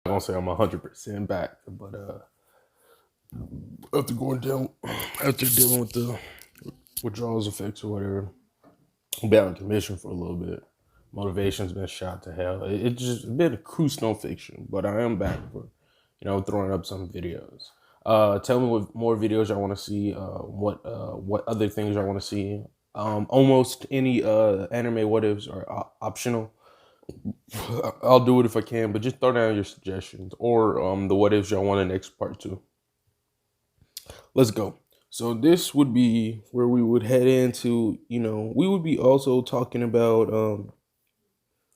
gonna say I'm 100% back, but after going down, after dealing with the withdrawals effects or whatever, I've been on commission for a little bit. Motivation's been shot to hell. It's just been a cruise no fiction, but I am back for, throwing up some videos. Tell me what more videos I want to see. What other things I want to see. Almost any anime what ifs are optional. I'll do it if I can, but just throw down your suggestions or the what ifs y'all want the next part to. Let's go. So this would be where we would head into, we would be also talking about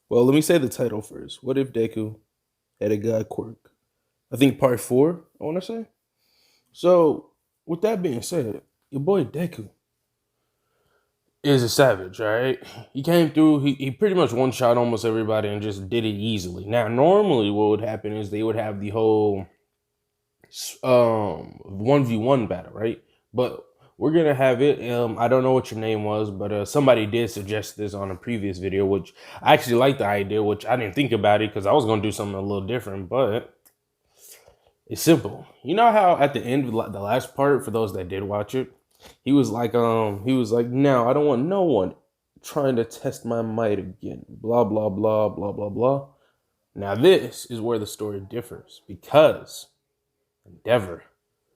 well, let me say the title first. What if Deku had a god quirk? I think part 4, I want to say. So, with that being said, your boy Deku is a savage, right? He came through, he pretty much one-shot almost everybody and just did it easily. Now, normally what would happen is they would have the whole 1v1 battle, right? But we're gonna have it. I don't know what your name was, but somebody did suggest this on a previous video, which I actually like the idea, which I didn't think about it because I was gonna do something a little different, but it's simple. You know how at the end of the last part, for those that did watch it, he was like, now I don't want no one trying to test my might again. Blah blah blah blah blah blah. Now this is where the story differs because Endeavor,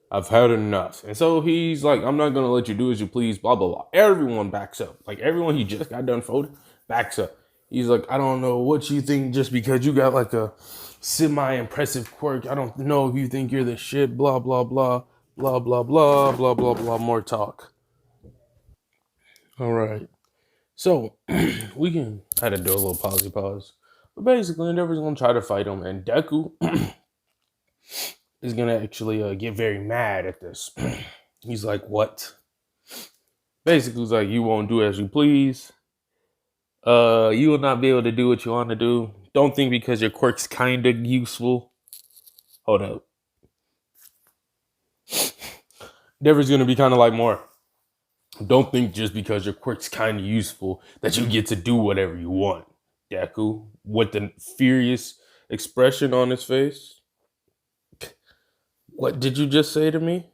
I've had enough. And so he's like, I'm not gonna let you do as you please, blah blah blah. Everyone backs up. Like everyone he just got done folding backs up. He's like, I don't know what you think just because you got like a semi-impressive quirk. I don't know if you think you're the shit, blah blah blah, blah blah blah, blah blah blah, more talk. All right. So we can try to do a little pause. But basically Endeavor's gonna try to fight him, and Deku is gonna actually get very mad at this. He's like, what? Basically, he's like, you won't do as you please. You will not be able to do what you want to do. Don't think because your quirk's kind of useful. Hold up. Endeavor's gonna be kind of like more. Don't think just because your quirk's kind of useful that you get to do whatever you want. Deku, with the furious expression on his face. What did you just say to me?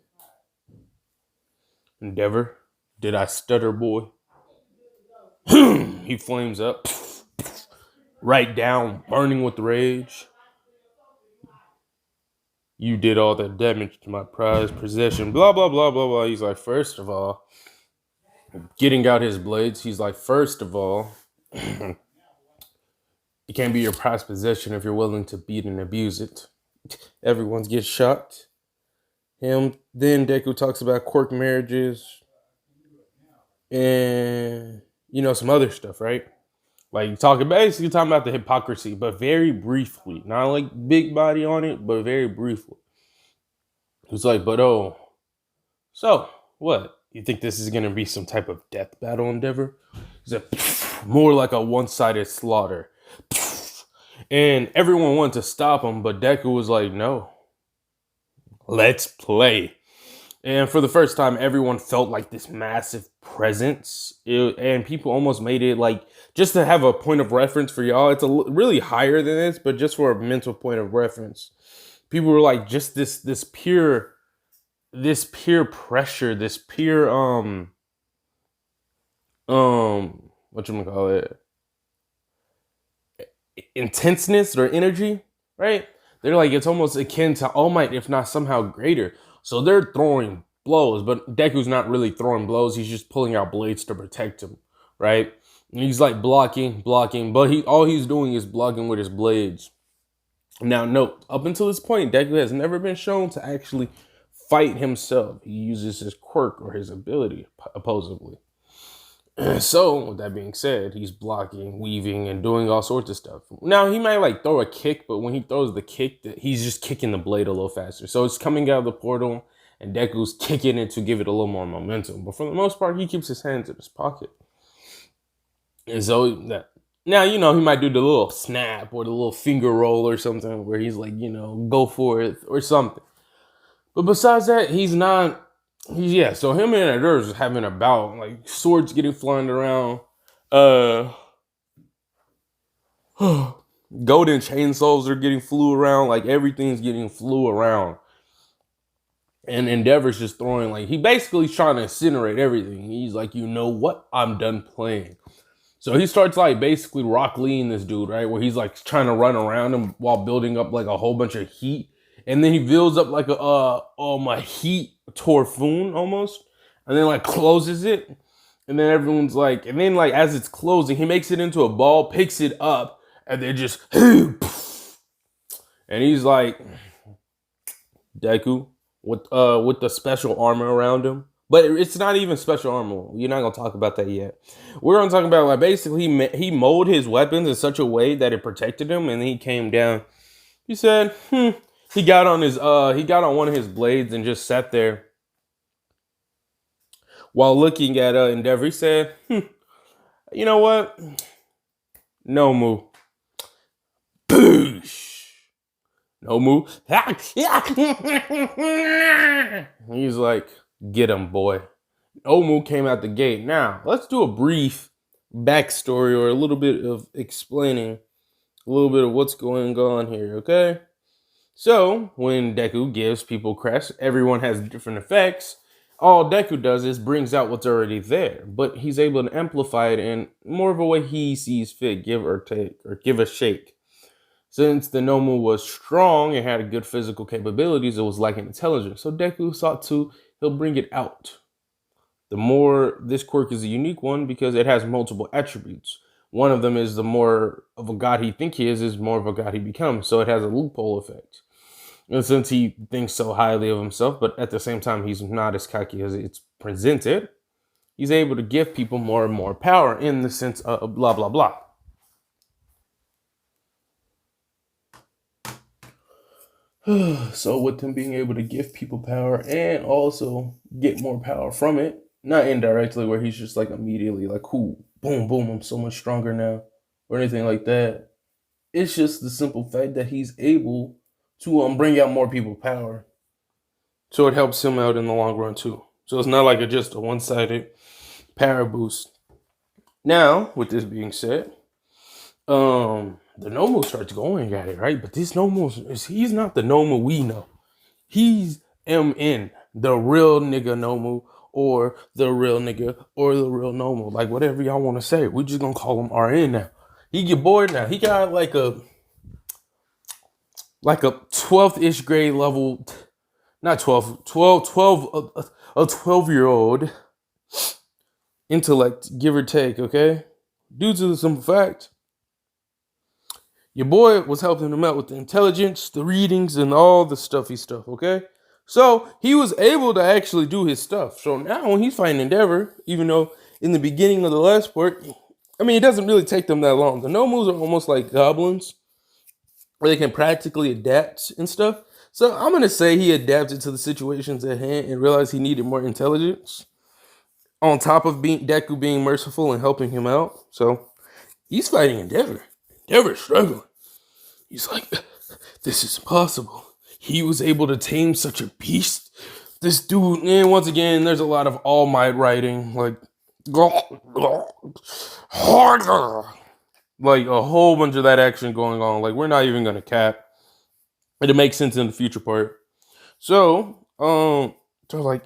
Endeavor, did I stutter, boy? He flames up, right down, burning with rage. You did all that damage to my prized possession. Blah, blah, blah, blah, blah. He's like, first of all, getting out his blades, he's like, first of all, it can't be your prized possession if you're willing to beat and abuse it. Everyone's get shot. Then Deku talks about quirk marriages and, some other stuff, right? Like basically talking about the hypocrisy, but very briefly. Not like big body on it, but very briefly. It's like, but so what? You think this is gonna be some type of death battle endeavor? He's like, more like a one-sided slaughter. And everyone wanted to stop him, but Deku was like, no. Let's play. And for the first time, everyone felt like this massive presence. And people almost made it like, just to have a point of reference for y'all, it's really higher than this, but just for a mental point of reference. People were like, just this pure pressure, this pure, whatchamacallit, intenseness or energy, right? They're like, it's almost akin to All Might, if not somehow greater. So they're throwing blows, but Deku's not really throwing blows. He's just pulling out blades to protect him, right? And he's like blocking, but all he's doing is blocking with his blades. Now, note, up until this point, Deku has never been shown to actually fight himself. He uses his quirk or his ability, opposably. So, with that being said, he's blocking, weaving, and doing all sorts of stuff. Now, he might like throw a kick, but when he throws the kick, he's just kicking the blade a little faster. So it's coming out of the portal, and Deku's kicking it to give it a little more momentum. But for the most part, he keeps his hands in his pocket. And so now, he might do the little snap or the little finger roll or something where he's like, go for it or something. But besides that, he's not. So him and Endeavor's just having a bout, like swords getting flying around. Golden chainsaws are getting flew around. Like everything's getting flew around. And Endeavor's just throwing, like, he basically trying to incinerate everything. He's like, you know what? I'm done playing. So he starts like basically Rock Leeing this dude, right? Where he's like trying to run around him while building up like a whole bunch of heat. And then he builds up like a heat torfoon almost. And then like closes it. And then everyone's like, and then like as it's closing, he makes it into a ball, picks it up, and then just and he's like, Deku with the special armor around him. But it's not even special armor. You're not gonna talk about that yet. We're gonna talk about like basically he molded his weapons in such a way that it protected him, and then he came down. He said, he got on one of his blades and just sat there while looking at Endeavor. He said, you know what? No move. Boosh. No move. He's like, get him, boy. Omu came out the gate. Now, let's do a brief backstory or a little bit of explaining a little bit of what's going on here, okay? So, when Deku gives people crest, everyone has different effects. All Deku does is brings out what's already there, but he's able to amplify it in more of a way he sees fit, give or take, or give a shake. Since the Nomu was strong and had good physical capabilities, it was lacking intelligence. So Deku thought he'll bring it out. The more, this quirk is a unique one because it has multiple attributes. One of them is the more of a god he thinks he is more of a god he becomes. So it has a loophole effect. And since he thinks so highly of himself, but at the same time he's not as cocky as it's presented, he's able to give people more and more power in the sense of blah, blah, blah. So with him being able to give people power and also get more power from it, not indirectly where he's just like immediately like, cool, boom, boom, I'm so much stronger now, or anything like that. It's just the simple fact that he's able to bring out more people power. So it helps him out in the long run too. So it's not like just a one-sided power boost. Now, with this being said, the Nomu starts going at it, right? But this Nomu, he's not the Nomu we know. He's MN, the real nigga Nomu, or the real nigga, or the real Nomu. Like, whatever y'all want to say. We're just going to call him RN now. He get bored now. He got like a 12th-ish grade level, not 12, a 12-year-old intellect, give or take, okay? Due to the simple fact, your boy was helping him out with the intelligence, the readings, and all the stuffy stuff, okay? So he was able to actually do his stuff. So now when he's fighting Endeavor, even though in the beginning of the last part, I mean, it doesn't really take them that long. The Nomus are almost like goblins, where they can practically adapt and stuff. So I'm going to say he adapted to the situations at hand and realized he needed more intelligence on top of Deku being merciful and helping him out. So he's fighting Endeavor. Endeavor's struggling. He's like, this is impossible. He was able to tame such a beast. This dude, and once again, there's a lot of All Might writing, like a whole bunch of that action going on. Like, we're not even gonna cap. It'll make sense in the future part. So, they're like,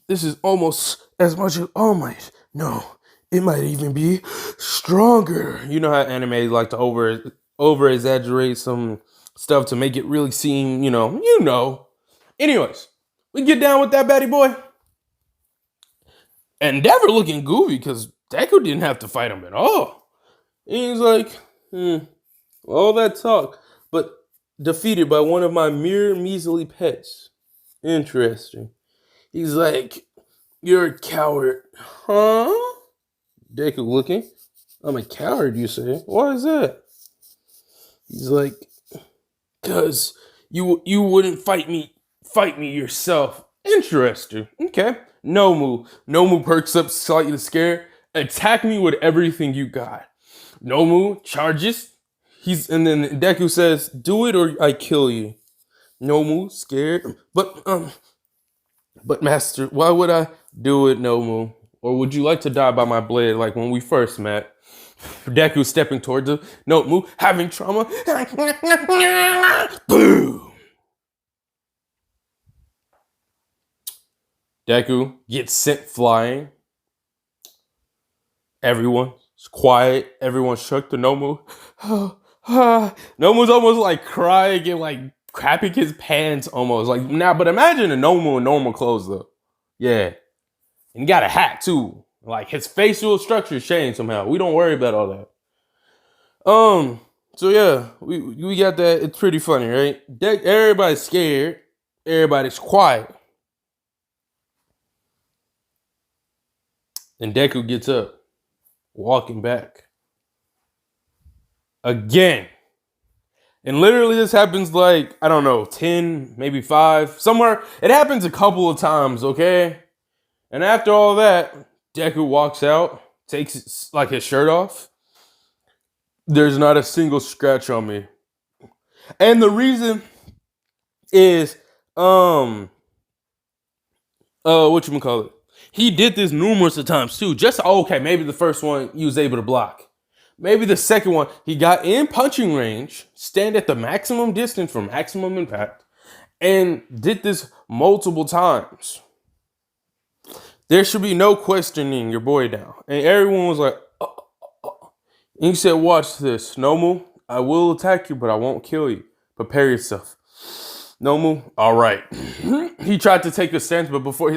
this is almost as much as All Might. No, it might even be stronger. You know how anime like to over exaggerate some stuff to make it really seem, you know. Anyways, we get down with that baddie boy. Endeavor looking goofy because Deku didn't have to fight him at all. And he's like, all that talk, but defeated by one of my mere measly pets. Interesting. He's like, you're a coward. Huh? Deku looking. I'm a coward, you say? Why is that? He's like, because you wouldn't fight me yourself. Interesting. Okay. Nomu perks up slightly scared. Attack me with everything you got. Nomu charges. And then Deku says, do it or I kill you. Nomu scared. But master, why would I do it, Nomu? Or would you like to die by my blade like when we first met? Deku stepping towards him. No, move. Having trauma. Boom. Deku gets sent flying. Everyone's quiet. Everyone's shook to Nomu. Nomu's almost like crying and like crapping his pants almost. Like now, but imagine a Nomu in normal clothes though. Yeah. And he got a hat too. Like his facial structure changed somehow. We don't worry about all that. So yeah, we got that. It's pretty funny, right? Everybody's scared. Everybody's quiet. And Deku gets up, walking back. Again. And literally this happens like, I don't know, 10, maybe 5, somewhere. It happens a couple of times, okay? And after all that, Deku walks out, takes his shirt off. There's not a single scratch on me. And the reason is, whatchamacallit? He did this numerous of times too. Just, okay, maybe the first one he was able to block. Maybe the second one, he got in punching range, stand at the maximum distance for maximum impact, and did this multiple times. There should be no questioning your boy down. And everyone was like, And he said, watch this. Nomu, I will attack you, but I won't kill you. Prepare yourself. Nomu, all right. He tried to take a stance, but before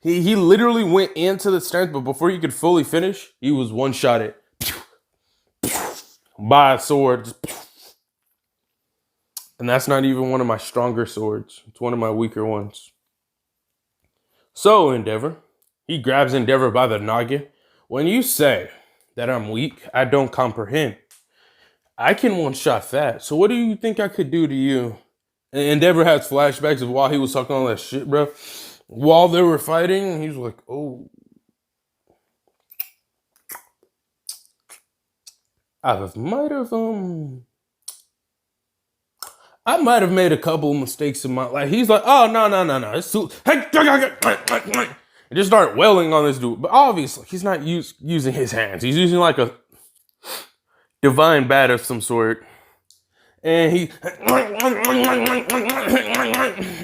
he literally went into the stance, but before he could fully finish, he was one-shotted by a sword. And that's not even one of my stronger swords. It's one of my weaker ones. So, Endeavor, he grabs Endeavor by the noggin. When you say that I'm weak, I don't comprehend. I can one-shot that. So what do you think I could do to you? And Endeavor has flashbacks of while he was talking all that shit, bro. While they were fighting, he was like, oh. I might have made a couple of mistakes in my life. He's like, oh, no. It's too. And just start wailing on this dude. But obviously, he's not using his hands. He's using like a divine bat of some sort. And he.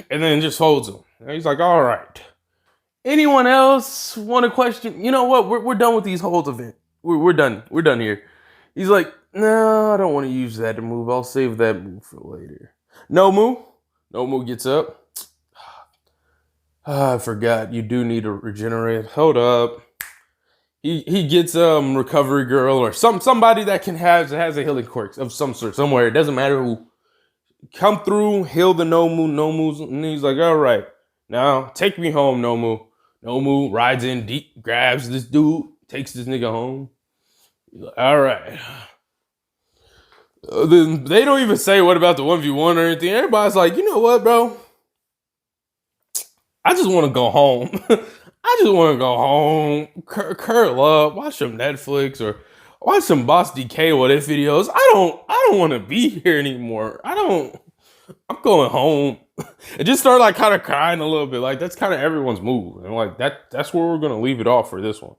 And then just holds him. And he's like, all right. Anyone else want to question? You know what? We're done with these holds event. We're done. We're done here. He's like, no, I don't want to use that to move. I'll save that move for later. Nomu gets up. I forgot. You do need to regenerate. Hold up. He gets recovery girl or somebody that has a healing quirk of some sort somewhere. It doesn't matter who. Come through, heal the Nomu's, and he's like, all right, now take me home, Nomu. Nomu rides in deep, grabs this dude, takes this nigga home. He's like, all right. Then they don't even say what about the 1v1 or anything. Everybody's like, you know what, bro? I just want to go home. I just want to go home, curl up, watch some Netflix or watch some Boss DK or their videos. I don't want to be here anymore. I'm going home. And just start like kind of crying a little bit. Like that's kind of everyone's move. And like that's where we're gonna leave it off for this one.